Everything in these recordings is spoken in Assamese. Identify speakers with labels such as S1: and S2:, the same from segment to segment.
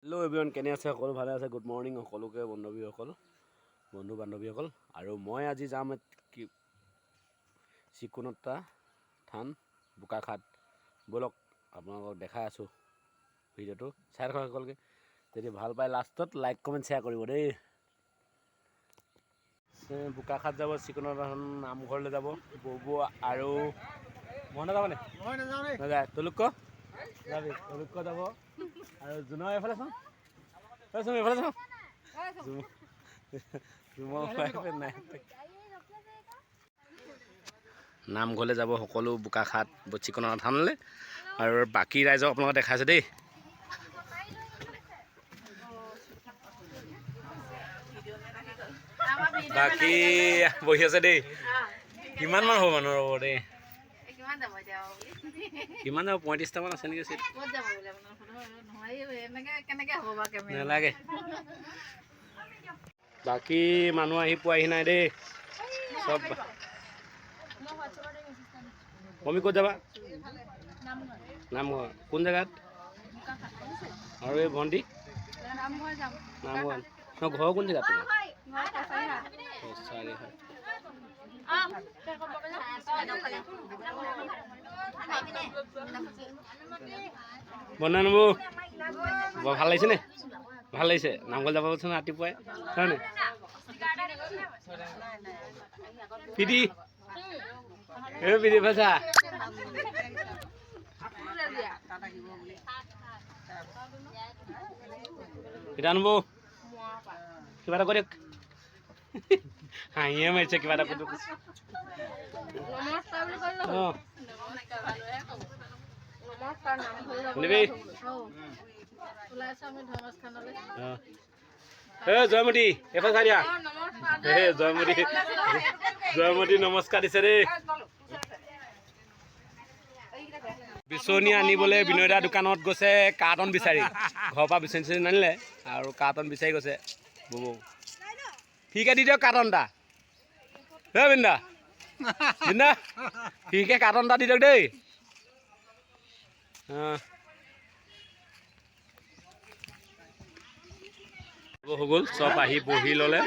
S1: হেল্ল' এভৰিৱান, কেনে আছে সকলো? ভালে আছে? গুড মৰ্ণিং সকলোকে বন্ধু বান্ধৱীসকল। আৰু মই আজি যাম চিকুণতা থান বোকাখাট। ব'লক আপোনালোকক দেখাই আছোঁ, ভিডিঅ'টো চাই থাকক সকলোকে। যদি ভাল পায় লাষ্টত লাইক কমেণ্ট শ্বেয়াৰ কৰিব দেই। বোকাখাট যাব, চিকুণতা থান নামঘৰলৈ যাব ববু আৰু মই নাযাবনে? নাযায়। তলুক যাবি? তলুক যাব আৰু জোনৰ এইফালে চাওঁ, এইফালে চাওঁ। নামঘৰলৈ যাব সকলো বোকাখাট চিকুণতা থানলৈ। আৰু বাকী ৰাইজক আপোনালোকে দেখাইছে দেই। বাকী বহি আছে দেই। কিমান মান হ'ব মানুহ? ৰ'ব দেই, কিমান যাব? 35টামান আছে নেকি? নালাগে। বাকী মানুহ আহি পোৱাহি নাই দেই চব। তুমি ক'ত যাবা? নামঘৰ কোন জেগাত? আৰু এই ভণ্টি নামঘৰ ঘৰ কোন জেগাত? বনানো বৰ ভাল লাগিছে নে? ভাল লাগিছে। নামঘৰ যাব কৈছে ৰাতিপুৱাই, হয় নাই? পিটি পিটি ভাষা পিটানো বৌ কিবা এটা কৰি হাঁহিয়ে মাৰিছে। কিবা এটা কৰি জয়মতী এইফালে চাই দিয়া। জয়মতী নমস্কাৰ দিছে দেই। বিচনী আনিবলৈ বিনয়দা দোকানত গৈছে কাৰ্টন বিচাৰি। ঘৰৰ পৰা বিচনী নানিলে আৰু কাৰ্টন বিচাৰি গৈছে ববৌ। ফ্ৰীকে দি দিয়ক কাৰ্টন এটা। বিন্দা বিন্দা ফ্ৰীকে কাৰ্টন এটা দি দিয়ক দেই। হৈ গ'ল, চব আহি বহি ল'লে।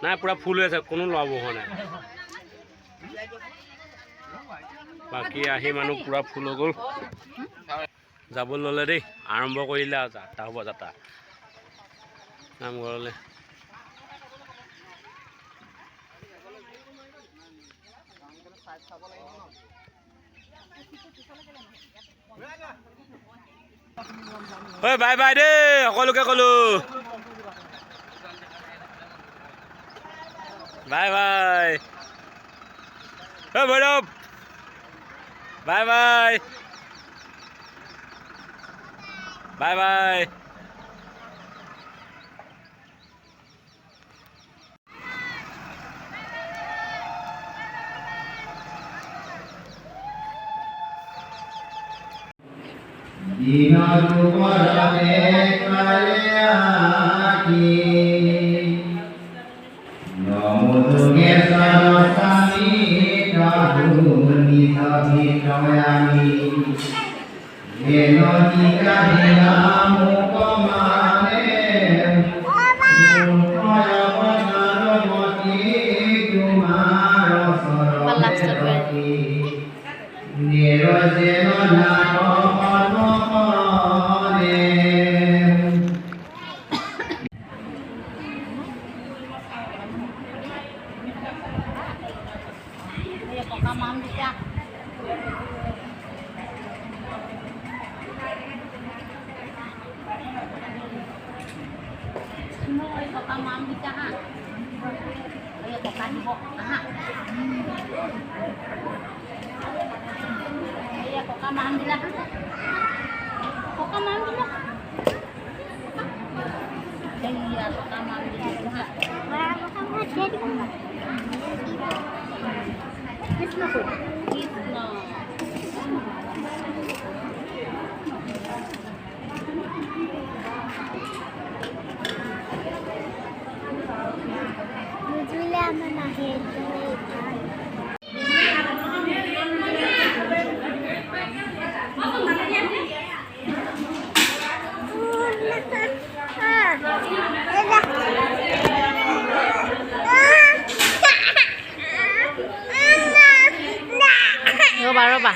S1: নাই, পুৰা ফুল হৈ আছে, কোনো ল'ৰাব হোৱা নাই। বাকী আহি মানুহ পুৰা ফুল হৈ গ'ল, যাব ল'লে দেই। আৰম্ভ কৰিলে আৰু যাত্ৰা হ'ব, যাত্ৰা নামঘৰলৈ। ঐ বাই বাই দেই সকলোকে ক'লো, বাই বাই। ঐ Bhairav bye bye, bye bye.
S2: ৰ'বা